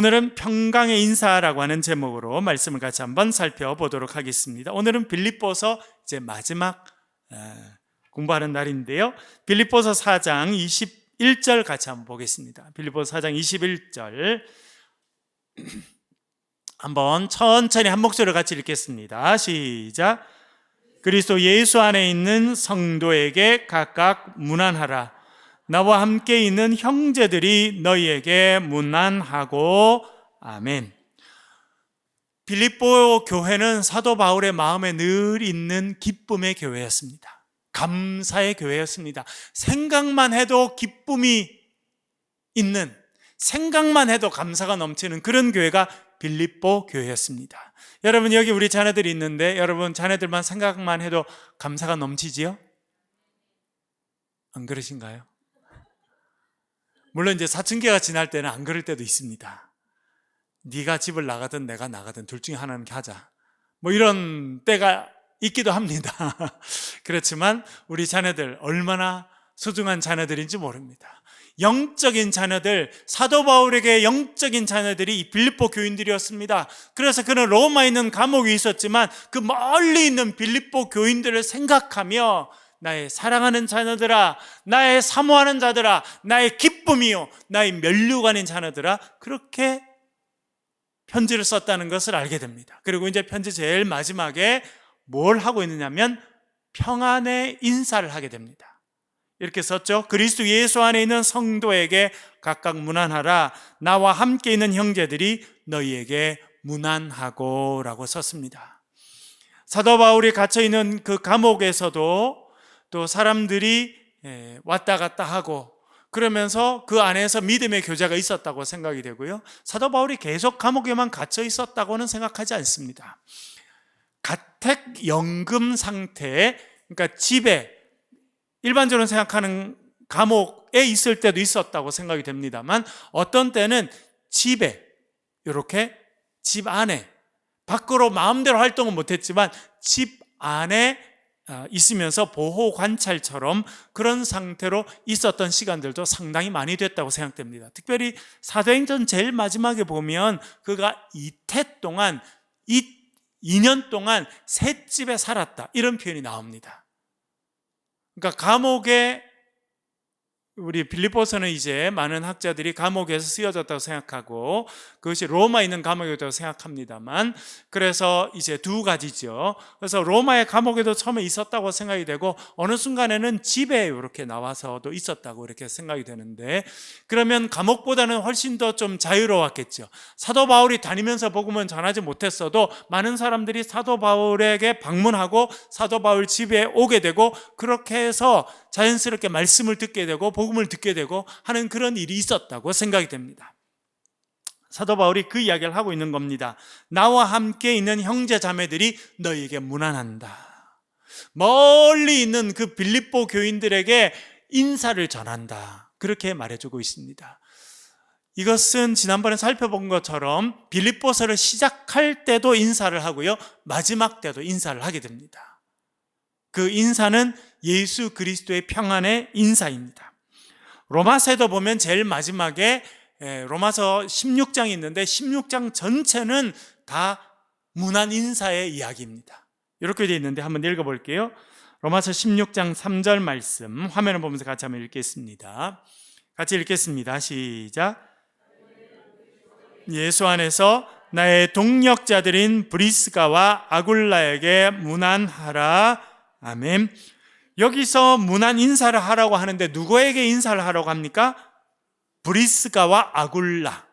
오늘은 평강의 인사라고 하는 제목으로 말씀을 같이 한번 살펴보도록 하겠습니다. 오늘은 빌립보서 이제 마지막 공부하는 날인데요. 빌립보서 4장 21절 같이 한번 보겠습니다. 빌립보서 4장 21절 한번 천천히 한 목소리로 같이 읽겠습니다. 시작. 그리스도 예수 안에 있는 성도에게 각각 문안하라. 나와 함께 있는 형제들이 너희에게 문안하고. 아멘. 빌립보 교회는 사도 바울의 마음에 늘 있는 기쁨의 교회였습니다. 감사의 교회였습니다. 생각만 해도 기쁨이 있는, 생각만 해도 감사가 넘치는 그런 교회가 빌립보 교회였습니다. 여러분, 여기 우리 자녀들이 있는데 여러분 자녀들만 생각만 해도 감사가 넘치지요? 안 그러신가요? 물론 이제 사춘기가 지날 때는 안 그럴 때도 있습니다. 네가 집을 나가든 내가 나가든 둘 중에 하나는 하자, 뭐 이런 때가 있기도 합니다. 그렇지만 우리 자녀들 얼마나 소중한 자녀들인지 모릅니다. 영적인 자녀들, 사도 바울에게 영적인 자녀들이 이 빌립보 교인들이었습니다. 그래서 그는 로마에 있는 감옥에 있었지만 그 멀리 있는 빌립보 교인들을 생각하며 나의 사랑하는 자녀들아, 나의 사모하는 자들아, 나의 기쁨이요, 나의 면류관인 자녀들아, 그렇게 편지를 썼다는 것을 알게 됩니다. 그리고 이제 편지 제일 마지막에 뭘 하고 있느냐면 평안의 인사를 하게 됩니다. 이렇게 썼죠. 그리스도 예수 안에 있는 성도에게 각각 문안하라. 나와 함께 있는 형제들이 너희에게 문안하고 라고 썼습니다. 사도 바울이 갇혀있는 그 감옥에서도 또 사람들이 왔다 갔다 하고 그러면서 그 안에서 믿음의 교제가 있었다고 생각이 되고요. 사도 바울이 계속 감옥에만 갇혀 있었다고는 생각하지 않습니다. 가택연금 상태에, 그러니까 집에, 일반적으로 생각하는 감옥에 있을 때도 있었다고 생각이 됩니다만 어떤 때는 집에, 이렇게 집 안에, 밖으로 마음대로 활동은 못했지만 집 안에 있으면서 보호 관찰처럼 그런 상태로 있었던 시간들도 상당히 많이 됐다고 생각됩니다. 특별히 사도행전 제일 마지막에 보면 그가 이태 동안, 2년 동안 새 집에 살았다, 이런 표현이 나옵니다. 그러니까 감옥에, 우리 빌립보서는 이제 많은 학자들이 감옥에서 쓰여졌다고 생각하고 그것이 로마에 있는 감옥이라고 생각합니다만, 그래서 이제 두 가지죠. 그래서 로마의 감옥에도 처음에 있었다고 생각이 되고 어느 순간에는 집에 이렇게 나와서도 있었다고 이렇게 생각이 되는데, 그러면 감옥보다는 훨씬 더 좀 자유로웠겠죠. 사도 바울이 다니면서 복음은 전하지 못했어도 많은 사람들이 사도 바울에게 방문하고 사도 바울 집에 오게 되고 그렇게 해서 자연스럽게 말씀을 듣게 되고 복음을 듣게 되고 하는 그런 일이 있었다고 생각이 됩니다. 사도 바울이 그 이야기를 하고 있는 겁니다. 나와 함께 있는 형제 자매들이 너희에게 문안한다. 멀리 있는 그 빌립보 교인들에게 인사를 전한다, 그렇게 말해주고 있습니다. 이것은 지난번에 살펴본 것처럼 빌립보서를 시작할 때도 인사를 하고요, 마지막 때도 인사를 하게 됩니다. 그 인사는 예수 그리스도의 평안의 인사입니다. 로마서에도 보면 제일 마지막에 로마서 16장이 있는데 16장 전체는 다 문안 인사의 이야기입니다. 이렇게 되어 있는데 한번 읽어볼게요. 로마서 16장 3절 말씀 화면을 보면서 같이 한번 읽겠습니다. 같이 읽겠습니다. 시작. 예수 안에서 나의 동역자들인 브리스가와 아굴라에게 문안하라. 아멘. 여기서 문안 인사를 하라고 하는데 누구에게 인사를 하라고 합니까? 브리스가와 아굴라.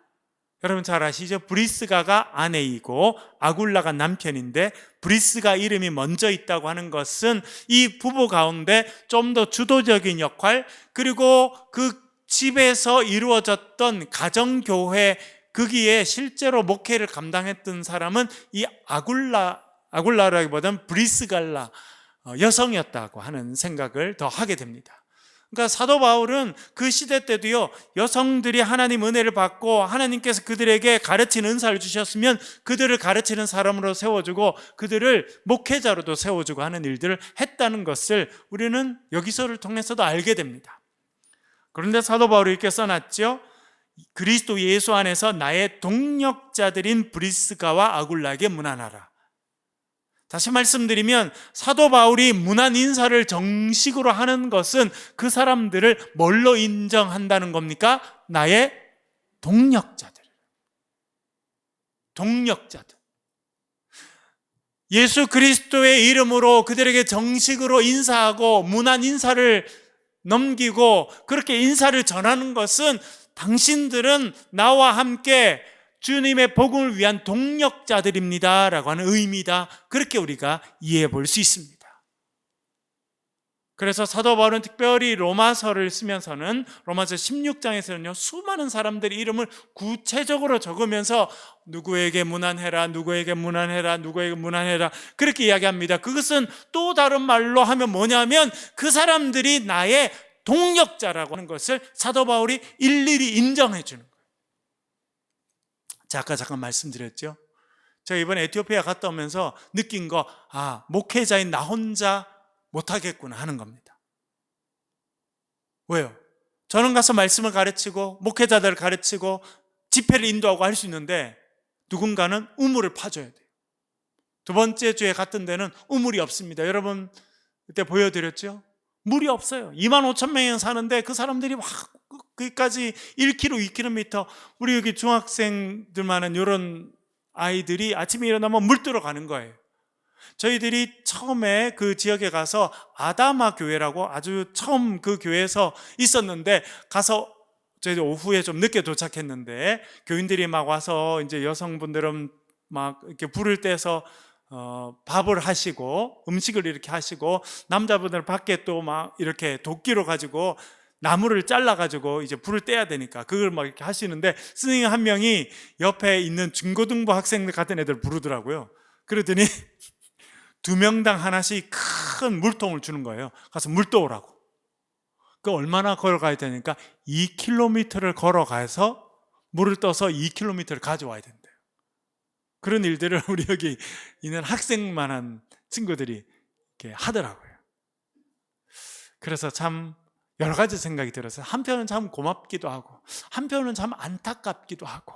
여러분 잘 아시죠? 브리스가가 아내이고 아굴라가 남편인데, 브리스가 이름이 먼저 있다고 하는 것은 이 부부 가운데 좀 더 주도적인 역할, 그리고 그 집에서 이루어졌던 가정교회, 거기에 실제로 목회를 감당했던 사람은 이 아굴라라기보다는 브리스갈라, 여성이었다고 하는 생각을 더 하게 됩니다. 그러니까 사도 바울은 그 시대 때도요, 여성들이 하나님 은혜를 받고 하나님께서 그들에게 가르치는 은사를 주셨으면 그들을 가르치는 사람으로 세워주고 그들을 목회자로도 세워주고 하는 일들을 했다는 것을 우리는 여기서를 통해서도 알게 됩니다. 그런데 사도 바울이 이렇게 써놨죠. 그리스도 예수 안에서 나의 동력자들인 브리스가와 아굴라에게 문안하라. 다시 말씀드리면 사도 바울이 문안 인사를 정식으로 하는 것은 그 사람들을 뭘로 인정한다는 겁니까? 나의 동력자들. 동력자들. 예수 그리스도의 이름으로 그들에게 정식으로 인사하고 문안 인사를 넘기고 그렇게 인사를 전하는 것은 당신들은 나와 함께 주님의 복음을 위한 동력자들입니다 라고 하는 의미다. 그렇게 우리가 이해해 볼 수 있습니다. 그래서 사도 바울은 특별히 로마서를 쓰면서는 로마서 16장에서는요 수많은 사람들의 이름을 구체적으로 적으면서 누구에게 문안해라, 누구에게 문안해라, 누구에게 문안해라 그렇게 이야기합니다. 그것은 또 다른 말로 하면 뭐냐면 그 사람들이 나의 동력자라고 하는 것을 사도 바울이 일일이 인정해 주는 거예요. 자, 아까 잠깐 말씀드렸죠. 제가 이번에 에티오피아 갔다 오면서 느낀 거, 목회자인 나 혼자 못하겠구나 하는 겁니다. 왜요? 저는 가서 말씀을 가르치고 목회자들을 가르치고 집회를 인도하고 할 수 있는데 누군가는 우물을 파줘야 돼요. 두 번째 주에 갔던 데는 우물이 없습니다. 여러분 그때 보여드렸죠? 물이 없어요. 25,000명이 사는데 그 사람들이 막 거기까지 1km, 2km 우리 여기 중학생들만은 이런 아이들이 아침에 일어나면 물 뜨러 가는 거예요. 저희들이 처음에 그 지역에 가서 아다마 교회라고 아주 처음 그 교회에서 있었는데 가서 저희들 오후에 좀 늦게 도착했는데 교인들이 막 와서 이제 여성분들은 막 이렇게 불을 떼서 밥을 하시고 음식을 이렇게 하시고 남자분들은 밖에 또 막 이렇게 도끼로 가지고 나무를 잘라가지고 이제 불을 떼야 되니까 그걸 막 이렇게 하시는데 스님 한 명이 옆에 있는 중고등부 학생들 같은 애들 부르더라고요. 그러더니 2명당 하나씩 큰 물통을 주는 거예요. 가서 물 떠오라고. 그 얼마나 걸어가야 되니까 2km를 걸어가서 물을 떠서 2km를 가져와야 된대요. 그런 일들을 우리 여기 있는 학생만한 친구들이 이렇게 하더라고요. 그래서 참 여러 가지 생각이 들어서 한편은 참 고맙기도 하고 한편은 참 안타깝기도 하고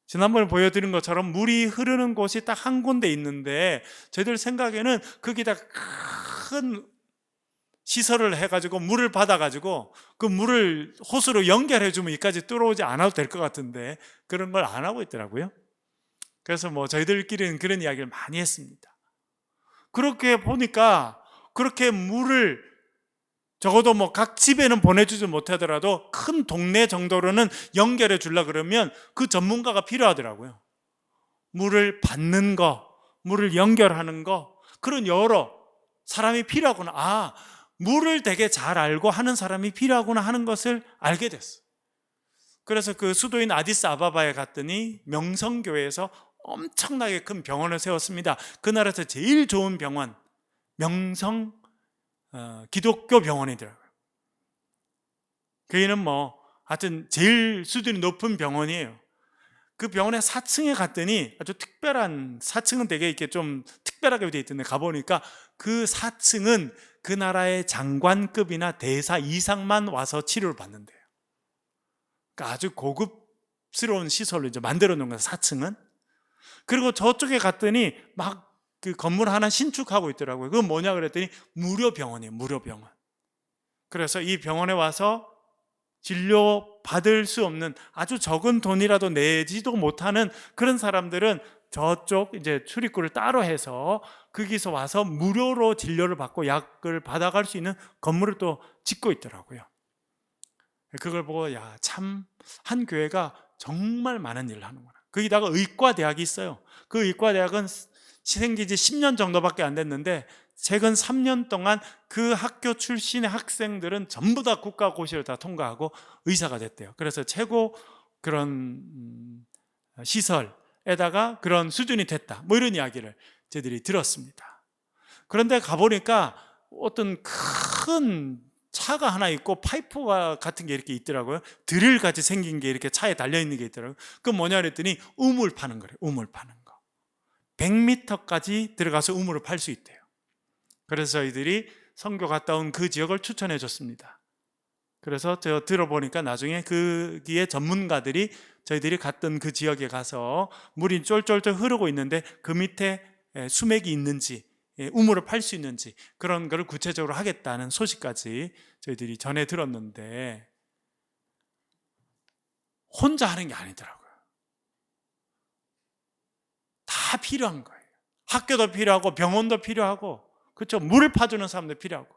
지난번에 보여드린 것처럼 물이 흐르는 곳이 딱 한 군데 있는데 저희들 생각에는 거기다 큰 시설을 해가지고 물을 받아가지고 그 물을 호수로 연결해주면 여기까지 들어오지 않아도 될 것 같은데 그런 걸 안 하고 있더라고요. 그래서 뭐 저희들끼리는 그런 이야기를 많이 했습니다. 그렇게 보니까 그렇게 물을 적어도 뭐 각 집에는 보내주지 못하더라도 큰 동네 정도로는 연결해 주려고 그러면 그 전문가가 필요하더라고요. 물을 받는 거, 물을 연결하는 거, 그런 여러 사람이 필요하구나. 물을 되게 잘 알고 하는 사람이 필요하구나 하는 것을 알게 됐어요. 그래서 그 수도인 아디스아바바에 갔더니 명성교회에서 엄청나게 큰 병원을 세웠습니다. 그 나라에서 제일 좋은 병원, 명성 기독교 병원이더라고요. 거기는 뭐 하여튼 제일 수준이 높은 병원이에요. 그 병원의 4층에 갔더니 아주 특별한 4층은 되게 이렇게 좀 특별하게 되어 있던데 가보니까 그 4층은 그 나라의 장관급이나 대사 이상만 와서 치료를 받는데요. 그러니까 아주 고급스러운 시설로 이제 만들어 놓은 거예요. 4층은. 그리고 저쪽에 갔더니 막 그 건물 하나 신축하고 있더라고요. 그건 뭐냐 그랬더니 무료 병원이에요. 무료 병원. 그래서 이 병원에 와서 진료 받을 수 없는 아주 적은 돈이라도 내지도 못하는 그런 사람들은 저쪽 이제 출입구를 따로 해서 거기서 와서 무료로 진료를 받고 약을 받아갈 수 있는 건물을 또 짓고 있더라고요. 그걸 보고 참 한 교회가 정말 많은 일을 하는구나. 거기다가 의과대학이 있어요. 그 의과대학은 생긴 지 10년 정도밖에 안 됐는데 최근 3년 동안 그 학교 출신의 학생들은 전부 다 국가고시를 다 통과하고 의사가 됐대요. 그래서 최고 그런 시설에다가 그런 수준이 됐다. 뭐 이런 이야기를 저희들이 들었습니다. 그런데 가보니까 어떤 큰 차가 하나 있고 파이프 같은 게 이렇게 있더라고요. 드릴 같이 생긴 게 이렇게 차에 달려있는 게 있더라고요. 그건 뭐냐 그랬더니 우물 파는 거래요. 우물 파는 거. 100m까지 들어가서 우물을 팔 수 있대요. 그래서 저희들이 선교 갔다 온 그 지역을 추천해 줬습니다. 그래서 저 들어보니까 나중에 거기에 전문가들이 저희들이 갔던 그 지역에 가서 물이 쫄쫄쫄 흐르고 있는데 그 밑에 수맥이 있는지, 우물을 팔 수 있는지 그런 걸 구체적으로 하겠다는 소식까지 저희들이 전해 들었는데, 혼자 하는 게 아니더라고요. 다 필요한 거예요. 학교도 필요하고 병원도 필요하고, 그렇죠? 물을 파주는 사람도 필요하고.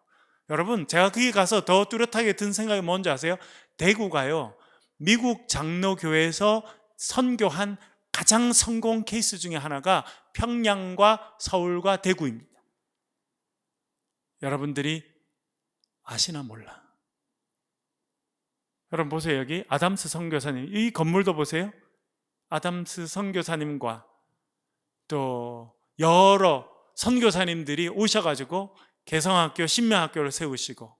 여러분, 제가 거기 가서 더 뚜렷하게 든 생각이 뭔지 아세요? 대구가요, 미국 장로교회에서 선교한 가장 성공 케이스 중에 하나가 평양과 서울과 대구입니다. 여러분들이 아시나 몰라. 여러분 보세요. 여기 아담스 선교사님, 이 건물도 보세요. 아담스 선교사님과 또 여러 선교사님들이 오셔가지고 개성학교, 신명학교를 세우시고,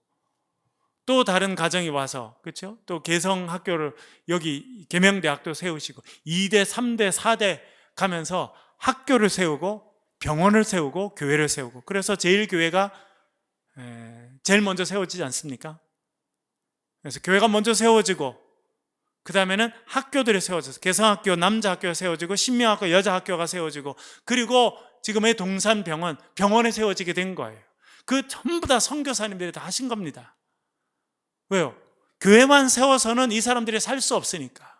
또 다른 가정이 와서, 그렇죠? 또 개성학교를, 여기 계명대학도 세우시고, 2대, 3대, 4대 가면서 학교를 세우고 병원을 세우고 교회를 세우고, 그래서 제1교회가 제일 먼저 세워지지 않습니까? 그래서 교회가 먼저 세워지고, 그 다음에는 학교들이 세워져서 개성학교, 남자학교가 세워지고, 신명학교, 여자학교가 세워지고, 그리고 지금의 동산병원, 병원에 세워지게 된 거예요. 그 전부 다 선교사님들이 다 하신 겁니다. 왜요? 교회만 세워서는 이 사람들이 살 수 없으니까.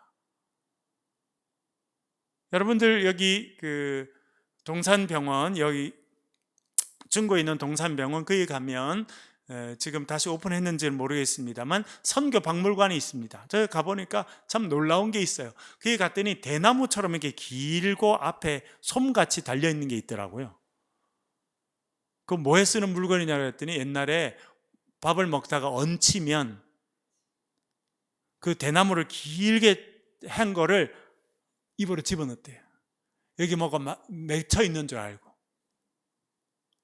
여러분들 여기 그 동산병원, 여기 중구에 있는 동산병원, 거기 가면 지금 다시 오픈했는지는 모르겠습니다만 선교 박물관이 있습니다. 제가 가보니까 참 놀라운 게 있어요. 거기 갔더니 대나무처럼 이렇게 길고 앞에 솜같이 달려있는 게 있더라고요. 그 뭐에 쓰는 물건이냐고 했더니, 옛날에 밥을 먹다가 얹히면 그 대나무를 길게 한 거를 입으로 집어넣대요. 여기 뭐가 맺혀 있는 줄 알고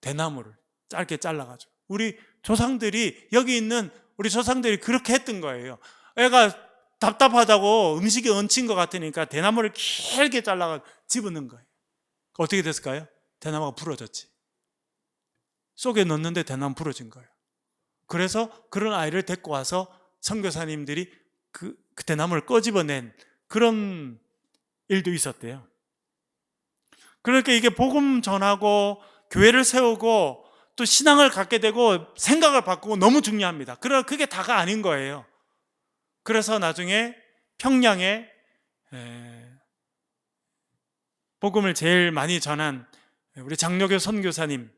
대나무를 짧게 잘라가지고, 우리 조상들이, 여기 있는 우리 조상들이 그렇게 했던 거예요. 애가 답답하다고 음식이 얹힌 것 같으니까 대나무를 길게 잘라가 집어넣은 거예요. 어떻게 됐을까요? 대나무가 부러졌지. 속에 넣는데 대나무 부러진 거예요. 그래서 그런 아이를 데리고 와서 선교사님들이 그 대나무를 꺼집어낸 그런 일도 있었대요. 그러니까 이게 복음 전하고 교회를 세우고 또 신앙을 갖게 되고 생각을 바꾸고 너무 중요합니다. 그러나 그게 다가 아닌 거예요. 그래서 나중에 평양에 복음을 제일 많이 전한 우리 장로교 선교사님,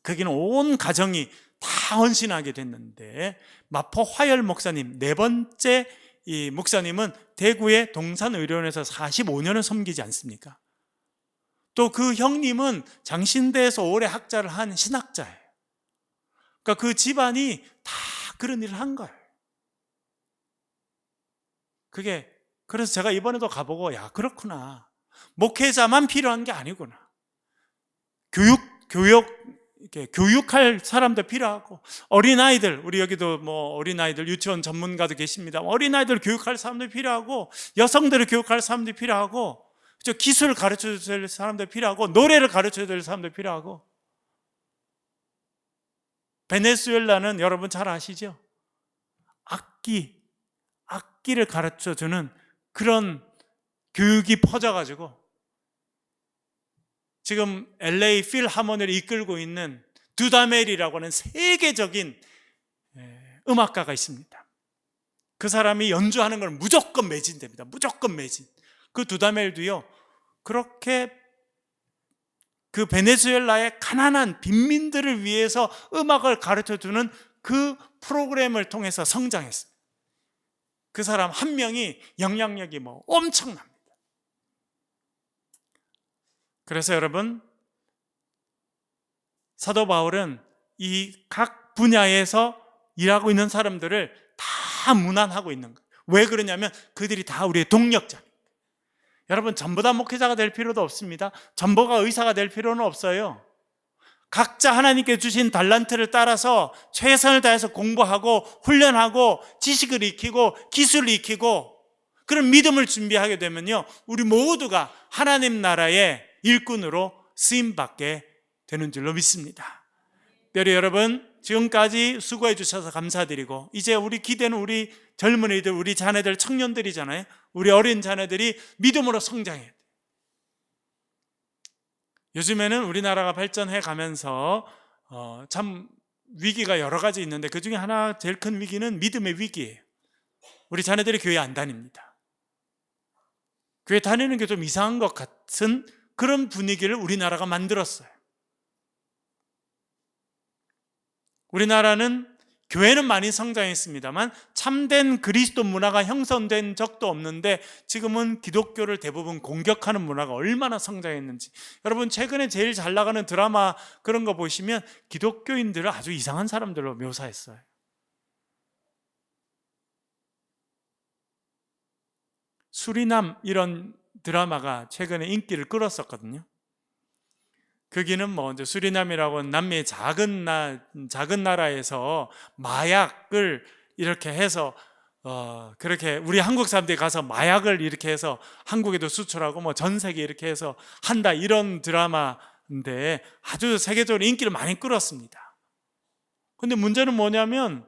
거기는 온 가정이 다 헌신하게 됐는데, 마포 화열 목사님, 네 번째 이 목사님은 대구의 동산의료원에서 45년을 섬기지 않습니까? 또 그 형님은 장신대에서 오래 학자를 한 신학자예요. 그러니까 그 집안이 다 그런 일을 한 거예요. 그래서 제가 이번에도 가보고, 야, 그렇구나. 목회자만 필요한 게 아니구나. 교육할 사람도 필요하고, 어린아이들, 우리 여기도 뭐 어린아이들 유치원 전문가도 계십니다. 어린아이들 교육할 사람도 필요하고, 여성들을 교육할 사람도 필요하고, 기술을 가르쳐야 될 사람도 필요하고, 노래를 가르쳐야 될 사람도 필요하고. 베네수엘라는 여러분 잘 아시죠? 악기를 가르쳐주는 그런 교육이 퍼져가지고 지금 LA 필하모니를 이끌고 있는 두다멜이라고 하는 세계적인 음악가가 있습니다. 그 사람이 연주하는 걸 무조건 매진됩니다. 무조건 매진. 그 두다멜도요, 그렇게 그 베네수엘라의 가난한 빈민들을 위해서 음악을 가르쳐주는 그 프로그램을 통해서 성장했습니다. 그 사람 한 명이 영향력이 엄청납니다. 그래서 여러분, 사도 바울은 이 각 분야에서 일하고 있는 사람들을 다 문안하고 있는 거예요. 왜 그러냐면 그들이 다 우리의 동력자입니다. 여러분, 전부 다 목회자가 될 필요도 없습니다. 전부가 의사가 될 필요는 없어요. 각자 하나님께 주신 달란트를 따라서 최선을 다해서 공부하고 훈련하고 지식을 익히고 기술을 익히고 그런 믿음을 준비하게 되면요, 우리 모두가 하나님 나라의 일꾼으로 쓰임받게 되는 줄로 믿습니다. 여러분, 지금까지 수고해 주셔서 감사드리고, 이제 우리 기대는 우리 젊은이들, 우리 자녀들, 청년들이잖아요. 우리 어린 자녀들이 믿음으로 성장해야 돼요. 요즘에는 우리나라가 발전해 가면서 참 위기가 여러 가지 있는데, 그 중에 하나 제일 큰 위기는 믿음의 위기예요. 우리 자녀들이 교회 안 다닙니다. 교회 다니는 게 좀 이상한 것 같은 그런 분위기를 우리나라가 만들었어요. 우리나라는 교회는 많이 성장했습니다만 참된 그리스도 문화가 형성된 적도 없는데, 지금은 기독교를 대부분 공격하는 문화가 얼마나 성장했는지. 여러분, 최근에 제일 잘 나가는 드라마 그런 거 보시면 기독교인들을 아주 이상한 사람들로 묘사했어요. 수리남 이런 드라마가 최근에 인기를 끌었었거든요. 거기는 이제 수리남이라고 남미의 작은 나라에서 마약을 이렇게 해서 그렇게 우리 한국 사람들이 가서 마약을 이렇게 해서 한국에도 수출하고 전 세계 이렇게 해서 한다, 이런 드라마인데 아주 세계적으로 인기를 많이 끌었습니다. 근데 문제는 뭐냐면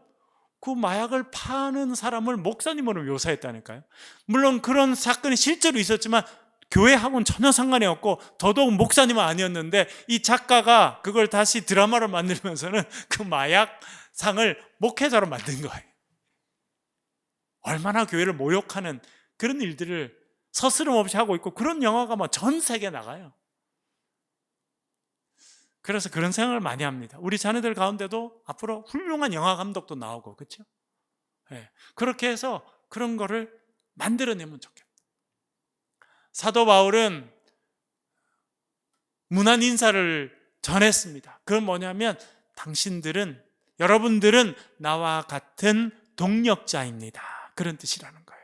그 마약을 파는 사람을 목사님으로 묘사했다니까요. 물론 그런 사건이 실제로 있었지만 교회하고는 전혀 상관이 없고 더더욱 목사님은 아니었는데, 이 작가가 그걸 다시 드라마로 만들면서는 그 마약상을 목회자로 만든 거예요. 얼마나 교회를 모욕하는 그런 일들을 서스럼 없이 하고 있고, 그런 영화가 전 세계에 나가요. 그래서 그런 생각을 많이 합니다. 우리 자녀들 가운데도 앞으로 훌륭한 영화 감독도 나오고, 그렇죠? 네. 그렇게 해서 그런 거를 만들어내면 좋겠다. 사도 바울은 문안 인사를 전했습니다. 그건 뭐냐면, 여러분들은 나와 같은 동력자입니다, 그런 뜻이라는 거예요.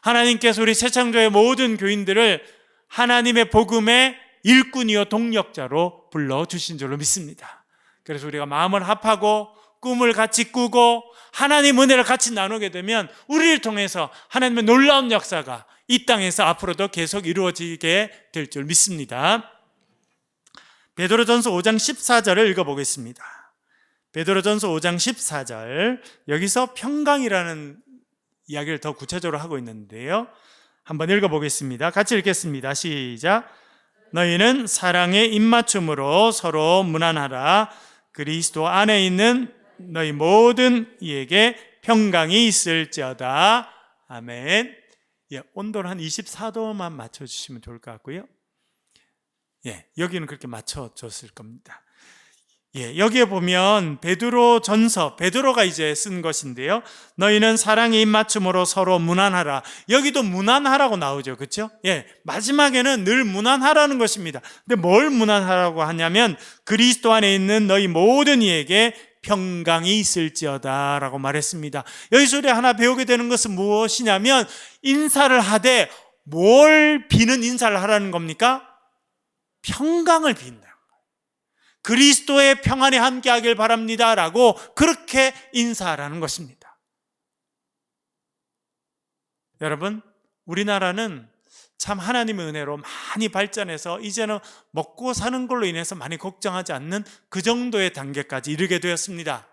하나님께서 우리 새창조의 모든 교인들을 하나님의 복음의 일꾼이요 동력자로 불러주신 줄로 믿습니다. 그래서 우리가 마음을 합하고 꿈을 같이 꾸고 하나님 은혜를 같이 나누게 되면 우리를 통해서 하나님의 놀라운 역사가 이 땅에서 앞으로도 계속 이루어지게 될 줄 믿습니다. 베드로전서 5장 14절을 읽어보겠습니다. 베드로전서 5장 14절, 여기서 평강이라는 이야기를 더 구체적으로 하고 있는데요, 한번 읽어보겠습니다. 같이 읽겠습니다. 시작. 너희는 사랑의 입맞춤으로 서로 무난하라. 그리스도 안에 있는 너희 모든 이에게 평강이 있을지어다. 아멘. 온도를 한 24도만 맞춰주시면 좋을 것 같고요. 여기는 그렇게 맞춰줬을 겁니다. 여기에 보면 베드로가 이제 쓴 것인데요, 너희는 사랑의 입맞춤으로 서로 무난하라. 여기도 무난하라고 나오죠, 그렇죠? 마지막에는 늘 무난하라는 것입니다. 근데 뭘 무난하라고 하냐면, 그리스도 안에 있는 너희 모든 이에게 평강이 있을지어다 라고 말했습니다. 여기서 우리 하나 배우게 되는 것은 무엇이냐면, 인사를 하되 뭘 비는 인사를 하라는 겁니까? 평강을 빈다. 그리스도의 평안이 함께하길 바랍니다 라고 그렇게 인사하라는 것입니다. 여러분, 우리나라는 참 하나님의 은혜로 많이 발전해서 이제는 먹고 사는 걸로 인해서 많이 걱정하지 않는 그 정도의 단계까지 이르게 되었습니다.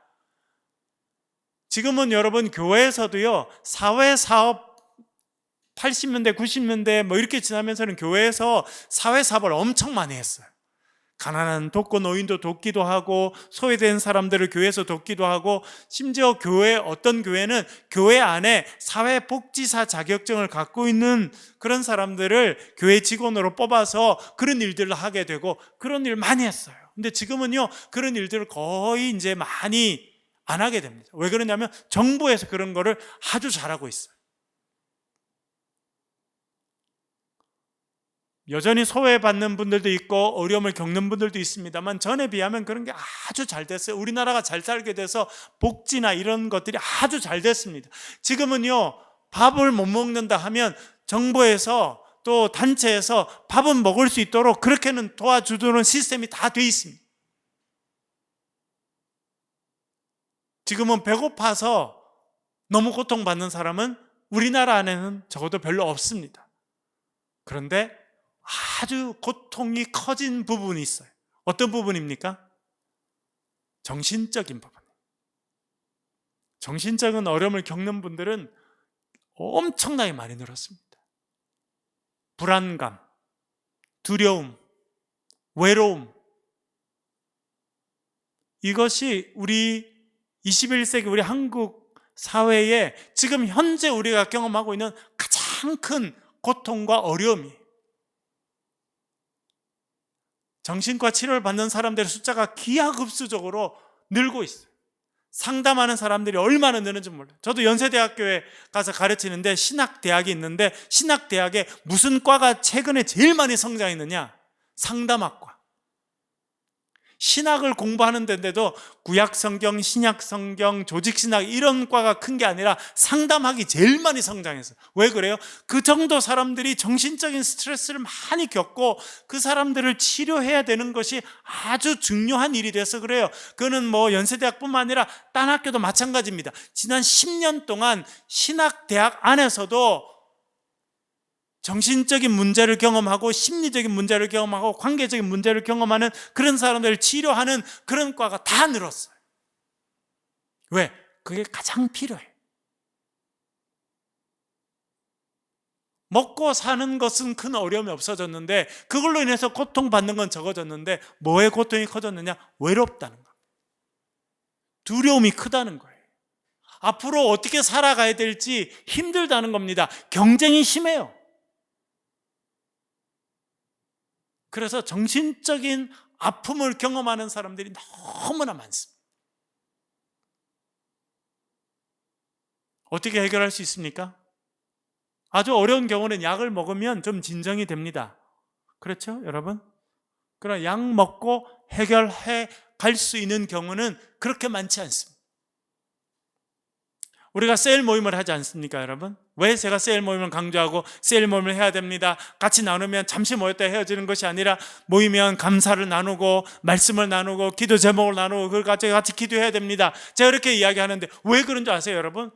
지금은 여러분, 교회에서도요, 사회사업 80년대 90년대 이렇게 지나면서는 교회에서 사회사업을 엄청 많이 했어요. 가난한 독거 노인도 돕기도 하고, 소외된 사람들을 교회에서 돕기도 하고, 심지어 어떤 교회는 교회 안에 사회복지사 자격증을 갖고 있는 그런 사람들을 교회 직원으로 뽑아서 그런 일들을 하게 되고, 그런 일 많이 했어요. 근데 지금은요, 그런 일들을 거의 이제 많이 안 하게 됩니다. 왜 그러냐면 정부에서 그런 거를 아주 잘하고 있어요. 여전히 소외받는 분들도 있고 어려움을 겪는 분들도 있습니다만, 전에 비하면 그런 게 아주 잘 됐어요. 우리나라가 잘 살게 돼서 복지나 이런 것들이 아주 잘 됐습니다. 지금은요, 밥을 못 먹는다 하면 정부에서 또 단체에서 밥은 먹을 수 있도록 그렇게는 도와주는 시스템이 다 돼 있습니다. 지금은 배고파서 너무 고통받는 사람은 우리나라 안에는 적어도 별로 없습니다. 그런데 아주 고통이 커진 부분이 있어요. 어떤 부분입니까? 정신적인 부분. 정신적인 어려움을 겪는 분들은 엄청나게 많이 늘었습니다. 불안감, 두려움, 외로움. 이것이 우리 21세기 우리 한국 사회에 지금 현재 우리가 경험하고 있는 가장 큰 고통과 어려움이, 정신과 치료를 받는 사람들의 숫자가 기하급수적으로 늘고 있어요. 상담하는 사람들이 얼마나 느는지 몰라요. 저도 연세대학교에 가서 가르치는데 신학대학이 있는데 신학대학에 무슨 과가 최근에 제일 많이 성장했느냐? 상담학과. 신학을 공부하는 데인데도 구약성경, 신약성경, 조직신학 이런 과가 큰 게 아니라 상담학이 제일 많이 성장했어요. 왜 그래요? 그 정도 사람들이 정신적인 스트레스를 많이 겪고 그 사람들을 치료해야 되는 것이 아주 중요한 일이 돼서 그래요. 그거는 뭐 연세대학뿐만 아니라 딴 학교도 마찬가지입니다. 지난 10년 동안 신학대학 안에서도 정신적인 문제를 경험하고 심리적인 문제를 경험하고 관계적인 문제를 경험하는 그런 사람들을 치료하는 그런 과가 다 늘었어요. 왜? 그게 가장 필요해. 먹고 사는 것은 큰 어려움이 없어졌는데 그걸로 인해서 고통받는 건 적어졌는데 뭐의 고통이 커졌느냐? 외롭다는 거, 두려움이 크다는 거예요. 앞으로 어떻게 살아가야 될지 힘들다는 겁니다. 경쟁이 심해요. 그래서 정신적인 아픔을 경험하는 사람들이 너무나 많습니다. 어떻게 해결할 수 있습니까? 아주 어려운 경우는 약을 먹으면 좀 진정이 됩니다. 그렇죠, 여러분? 그러나 약 먹고 해결해 갈 수 있는 경우는 그렇게 많지 않습니다. 우리가 셀 모임을 하지 않습니까, 여러분? 왜 제가 셀 모임을 강조하고 셀 모임을 해야 됩니다. 같이 나누면 잠시 모였다 헤어지는 것이 아니라 모이면 감사를 나누고 말씀을 나누고 기도 제목을 나누고 그걸 같이 기도해야 됩니다. 제가 이렇게 이야기하는데 왜 그런 줄 아세요, 여러분?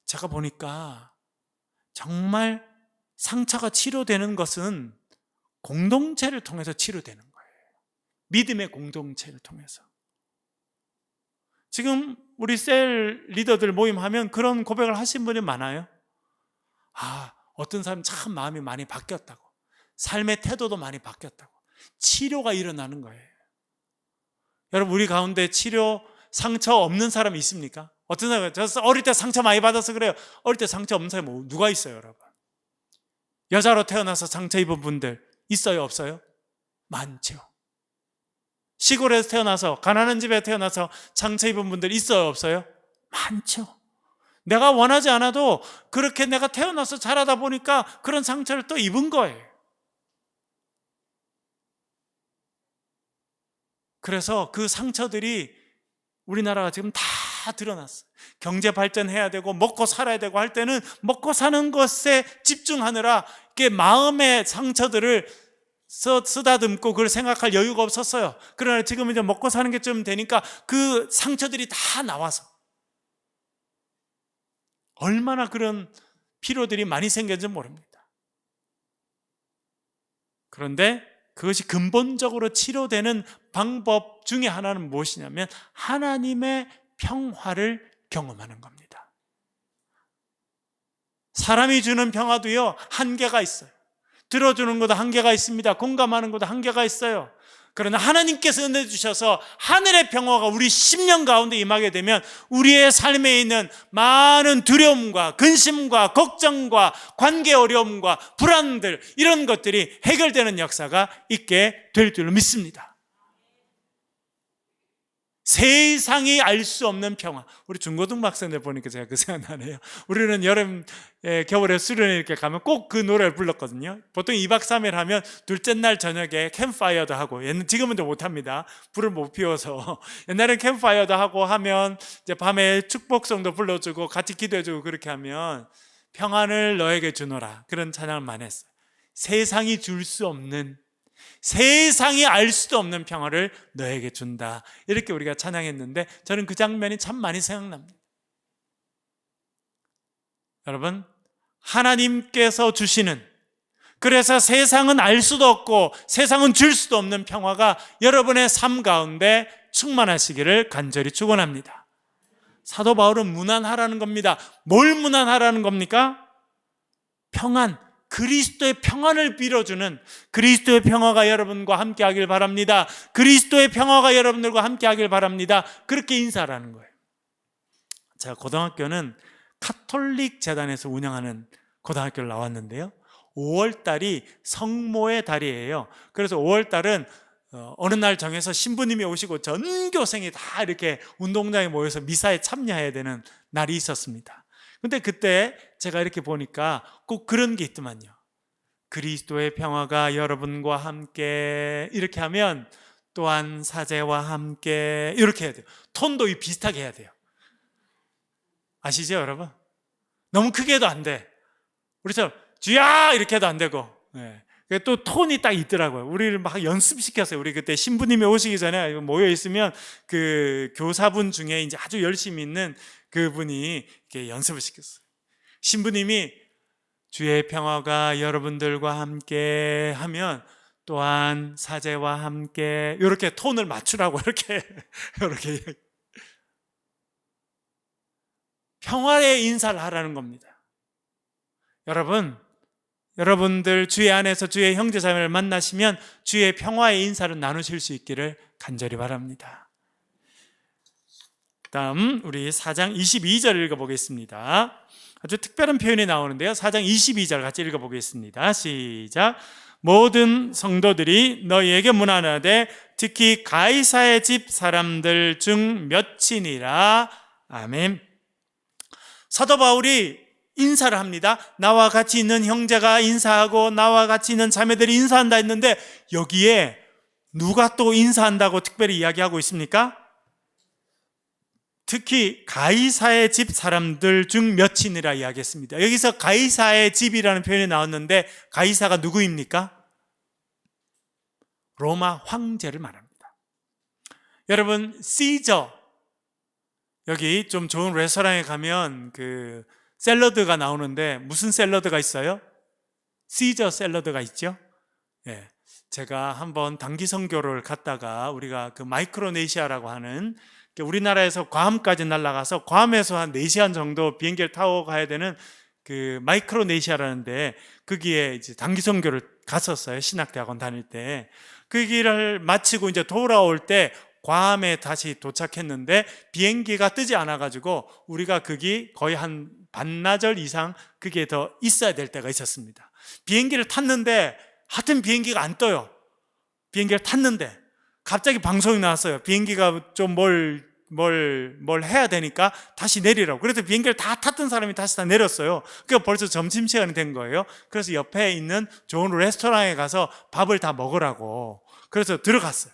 제가 보니까 정말 상처가 치료되는 것은 공동체를 통해서 치료되는 거예요. 믿음의 공동체를 통해서. 지금 우리 셀 리더들 모임하면 그런 고백을 하신 분이 많아요. 어떤 사람 참 마음이 많이 바뀌었다고, 삶의 태도도 많이 바뀌었다고, 치료가 일어나는 거예요. 여러분, 우리 가운데 치료 상처 없는 사람이 있습니까? 어떤 사람이 저 어릴 때 상처 많이 받아서 그래요. 어릴 때 상처 없는 사람이 누가 있어요, 여러분? 여자로 태어나서 상처 입은 분들 있어요, 없어요? 많죠. 시골에서 태어나서, 가난한 집에 태어나서 상처 입은 분들 있어요, 없어요? 많죠. 내가 원하지 않아도 그렇게 내가 태어나서 자라다 보니까 그런 상처를 또 입은 거예요. 그래서 그 상처들이 우리나라가 지금 다 드러났어요. 경제 발전해야 되고 먹고 살아야 되고 할 때는 먹고 사는 것에 집중하느라 이게 마음의 상처들을 쓰다듬고 그걸 생각할 여유가 없었어요. 그러나 지금 이제 먹고 사는 게 좀 되니까 그 상처들이 다 나와서 얼마나 그런 피로들이 많이 생겼는지 모릅니다. 그런데 그것이 근본적으로 치료되는 방법 중에 하나는 무엇이냐면 하나님의 평화를 경험하는 겁니다. 사람이 주는 평화도요, 한계가 있어요. 들어주는 것도 한계가 있습니다. 공감하는 것도 한계가 있어요. 그러나 하나님께서 은혜 주셔서 하늘의 평화가 우리 심령 가운데 임하게 되면 우리의 삶에 있는 많은 두려움과 근심과 걱정과 관계 어려움과 불안들, 이런 것들이 해결되는 역사가 있게 될 줄로 믿습니다. 세상이 알 수 없는 평화. 우리 중고등 학생들 보니까 제가 그 생각나네요. 우리는 여름, 겨울에 수련회 이렇게 가면 꼭 그 노래를 불렀거든요. 보통 2박 3일 하면 둘째 날 저녁에 캠프파이어도 하고, 지금은 좀 못합니다. 불을 못 피워서. 옛날엔 캠프파이어도 하고 하면 이제 밤에 축복성도 불러주고 같이 기도해주고 그렇게 하면 평안을 너에게 주노라, 그런 찬양을 많이 했어요. 세상이 줄 수 없는, 세상이 알 수도 없는 평화를 너에게 준다, 이렇게 우리가 찬양했는데 저는 그 장면이 참 많이 생각납니다. 여러분, 하나님께서 주시는 그래서 세상은 알 수도 없고 세상은 줄 수도 없는 평화가 여러분의 삶 가운데 충만하시기를 간절히 축원합니다. 사도 바울은 무난하라는 겁니다. 뭘 무난하라는 겁니까? 평안, 그리스도의 평안을 빌어주는 그리스도의 평화가 여러분과 함께 하길 바랍니다. 그리스도의 평화가 여러분들과 함께 하길 바랍니다. 그렇게 인사하라는 거예요. 제가 고등학교는 카톨릭 재단에서 운영하는 고등학교를 나왔는데요, 5월달이 성모의 달이에요. 그래서 5월달은 어느 날 정해서 신부님이 오시고 전 교생이 다 이렇게 운동장에 모여서 미사에 참여해야 되는 날이 있었습니다. 근데 그때 제가 이렇게 보니까 꼭 그런 게 있더만요. 그리스도의 평화가 여러분과 함께, 이렇게 하면 또한 사제와 함께, 이렇게 해야 돼요. 톤도 비슷하게 해야 돼요. 아시죠, 여러분? 너무 크게 해도 안 돼. 우리처럼 주야 이렇게 해도 안 되고, 네. 또 톤이 딱 있더라고요. 우리를 막 연습시켰어요. 우리 그때 신부님이 오시기 전에 모여 있으면 그 교사분 중에 이제 아주 열심히 있는 그분이 이렇게 연습을 시켰어요. 신부님이 주의 평화가 여러분들과 함께 하면 또한 사제와 함께, 이렇게 톤을 맞추라고 이렇게 평화의 인사를 하라는 겁니다. 여러분들 주의 안에서 주의 형제자매를 만나시면 주의 평화의 인사를 나누실 수 있기를 간절히 바랍니다. 다음 우리 4장 22절 읽어보겠습니다. 아주 특별한 표현이 나오는데요, 4장 22절 같이 읽어보겠습니다. 시작. 모든 성도들이 너희에게 문안하되 특히 가이사의 집 사람들 중 몇이니라. 아멘. 사도 바울이 인사를 합니다. 나와 같이 있는 형제가 인사하고 나와 같이 있는 자매들이 인사한다 했는데, 여기에 누가 또 인사한다고 특별히 이야기하고 있습니까? 특히 가이사의 집 사람들 중 몇이니라 이야기했습니다. 여기서 가이사의 집이라는 표현이 나왔는데, 가이사가 누구입니까? 로마 황제를 말합니다. 여러분, 시저, 여기 좀 좋은 레스토랑에 가면 그 샐러드가 나오는데, 무슨 샐러드가 있어요? 시저 샐러드가 있죠. 예, 제가 한번 단기 선교를 갔다가 우리가 그 마이크로네시아라고 하는, 우리나라에서 괌까지 날아가서 괌에서 한 4시간 정도 비행기를 타고 가야 되는 그 마이크로네시아라는데, 거기에 이제 단기 선교를 갔었어요. 신학대학원 다닐 때. 그 길을 마치고 이제 돌아올 때 괌에 다시 도착했는데 비행기가 뜨지 않아가지고 우리가 거기 거의 한 반나절 이상 그게 더 있어야 될 때가 있었습니다. 비행기를 탔는데 하여튼 비행기가 안 떠요. 비행기를 탔는데 갑자기 방송이 나왔어요. 비행기가 좀 뭘 해야 되니까 다시 내리라고. 그래서 비행기를 다 탔던 사람이 다시 다 내렸어요. 그러니까 벌써 점심시간이 된 거예요. 그래서 옆에 있는 좋은 레스토랑에 가서 밥을 다 먹으라고. 그래서 들어갔어요.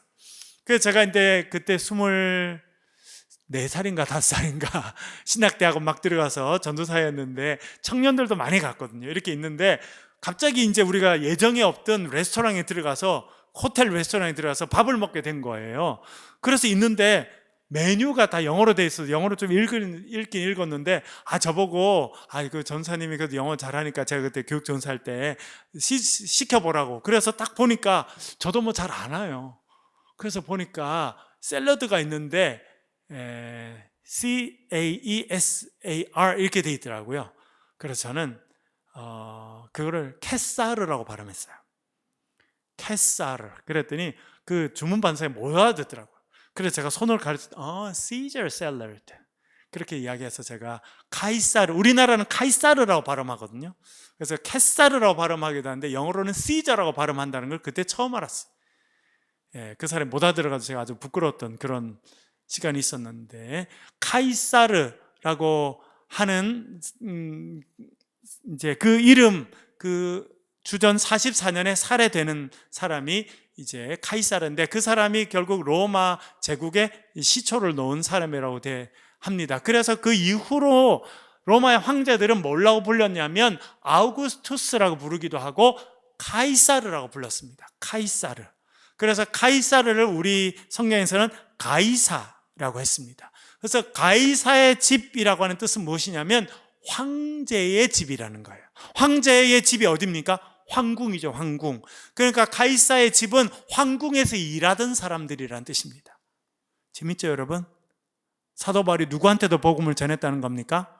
그래서 제가 이제 그때 24살인가 5살인가 신학대학원 막 들어가서 전도사였는데, 청년들도 많이 갔거든요. 이렇게 있는데 갑자기 이제 우리가 예정에 없던 레스토랑에 들어가서, 호텔 레스토랑에 들어가서 밥을 먹게 된 거예요. 그래서 있는데 메뉴가 다 영어로 돼 있어서 영어로 좀 읽긴 읽었는데, 저보고 그 전사님이 그래도 영어 잘하니까 제가 그때 교육 전사할 때 시켜보라고. 그래서 딱 보니까 저도 뭐 잘 안 와요. 그래서 보니까 샐러드가 있는데 CAESAR 이렇게 돼 있더라고요. 그래서 저는 그거를 캐사르라고 발음했어요. 캐사르. 그랬더니 그 주문 반사에 못 알아듣더라고요. 그래서 제가 손을 가르쳐 Caesar salad 그렇게 이야기해서 제가 카이사르, 우리나라는 카이사르라고 발음하거든요. 그래서 캐사르라고 발음하기도 하는데 영어로는 시저라고 발음한다는 걸 그때 처음 알았어요. 예, 그 사람이 못 알아들어가지고 제가 아주 부끄러웠던 그런 시간이 있었는데, 카이사르라고 하는 이제 그 이름, 그 주전 44년에 살해되는 사람이 이제 카이사르인데, 그 사람이 결국 로마 제국에 시초를 놓은 사람이라고 합니다. 그래서 그 이후로 로마의 황제들은 뭐라고 불렸냐면 아우구스투스라고 부르기도 하고 카이사르라고 불렀습니다. 카이사르. 그래서 카이사르를 우리 성경에서는 가이사라고 했습니다. 그래서 가이사의 집이라고 하는 뜻은 무엇이냐면 황제의 집이라는 거예요. 황제의 집이 어디입니까? 황궁이죠, 황궁. 그러니까 가이사의 집은 황궁에서 일하던 사람들이란 뜻입니다. 재밌죠, 여러분? 사도 바울이 누구한테도 복음을 전했다는 겁니까?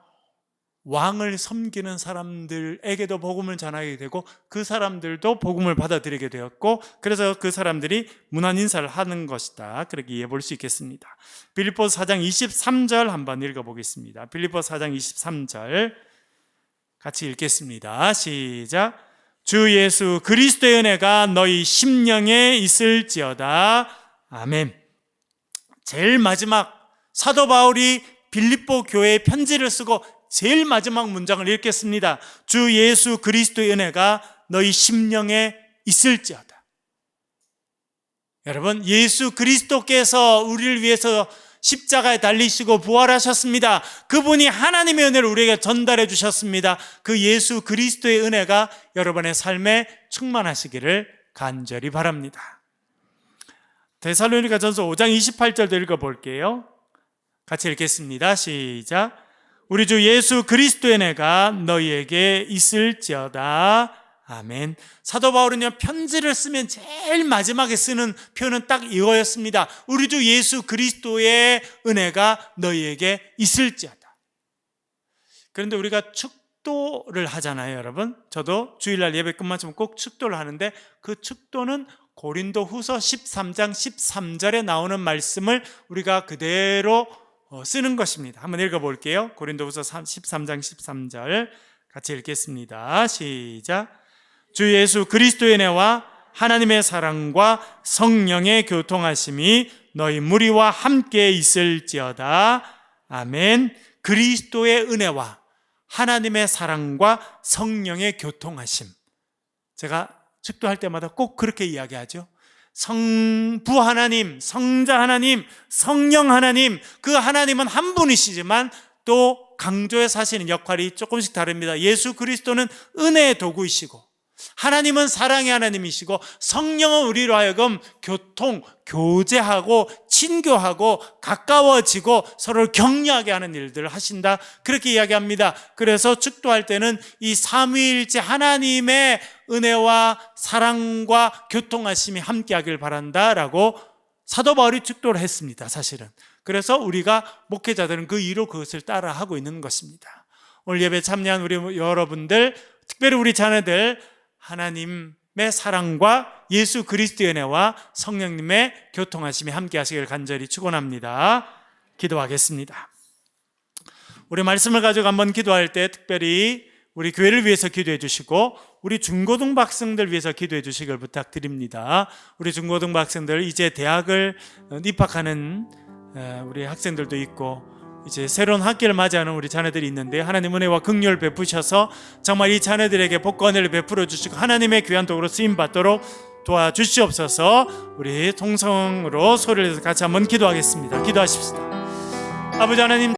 왕을 섬기는 사람들에게도 복음을 전하게 되고 그 사람들도 복음을 받아들이게 되었고, 그래서 그 사람들이 문안 인사를 하는 것이다, 그렇게 이해해 볼 수 있겠습니다. 빌립보서 4장 23절 한번 읽어보겠습니다. 빌립보서 4장 23절 같이 읽겠습니다. 시작. 주 예수 그리스도의 은혜가 너희 심령에 있을지어다. 아멘. 제일 마지막 사도 바울이 빌립보 교회에 편지를 쓰고 제일 마지막 문장을 읽겠습니다. 주 예수 그리스도의 은혜가 너희 심령에 있을지어다. 여러분, 예수 그리스도께서 우리를 위해서 십자가에 달리시고 부활하셨습니다. 그분이 하나님의 은혜를 우리에게 전달해 주셨습니다. 그 예수 그리스도의 은혜가 여러분의 삶에 충만하시기를 간절히 바랍니다. 데살로니가전서 5장 28절도 읽어볼게요. 같이 읽겠습니다. 시작. 우리 주 예수 그리스도의 은혜가 너희에게 있을지어다. 아멘. 사도 바울은요, 편지를 쓰면 제일 마지막에 쓰는 표현은 딱 이거였습니다. 우리 주 예수 그리스도의 은혜가 너희에게 있을지어다. 그런데 우리가 축도를 하잖아요, 여러분. 저도 주일날 예배 끝마치면 꼭 축도를 하는데, 그 축도는 고린도후서 13장 13절에 나오는 말씀을 우리가 그대로 쓰는 것입니다. 한번 읽어볼게요. 고린도후서 13장 13절 같이 읽겠습니다. 시작. 주 예수 그리스도의 은혜와 하나님의 사랑과 성령의 교통하심이 너희 무리와 함께 있을지어다. 아멘. 그리스도의 은혜와 하나님의 사랑과 성령의 교통하심. 제가 축도할 때마다 꼭 그렇게 이야기하죠. 성부 하나님, 성자 하나님, 성령 하나님, 그 하나님은 한 분이시지만 또 강조해서 하시는 역할이 조금씩 다릅니다. 예수 그리스도는 은혜의 도구이시고, 하나님은 사랑의 하나님이시고, 성령은 우리로 하여금 교제하고 친교하고 가까워지고 서로를 격려하게 하는 일들을 하신다, 그렇게 이야기합니다. 그래서 축도할 때는 이 삼위일체 하나님의 은혜와 사랑과 교통하심이 함께하길 바란다라고 사도 바울이 축도를 했습니다, 사실은. 그래서 우리가 목회자들은 그 이로 그것을 따라하고 있는 것입니다. 오늘 예배 참여한 우리 여러분들, 특별히 우리 자녀들, 하나님의 사랑과 예수 그리스도의 은혜와 성령님의 교통하심이 함께 하시길 간절히 축원합니다. 기도하겠습니다. 우리 말씀을 가지고 한번 기도할 때 특별히 우리 교회를 위해서 기도해 주시고 우리 중고등부 학생들 위해서 기도해 주시길 부탁드립니다. 우리 중고등부 학생들, 이제 대학을 입학하는 우리 학생들도 있고 이제 새로운 학기를 맞이하는 우리 자녀들이 있는데, 하나님 은혜와 긍휼을 베푸셔서 정말 이 자녀들에게 복과 은혜를 베풀어 주시고 하나님의 귀한 도구로 쓰임 받도록 도와주시옵소서. 우리 통성으로 소리를 내서 같이 한번 기도하겠습니다. 기도하십시다. 아버지 하나님,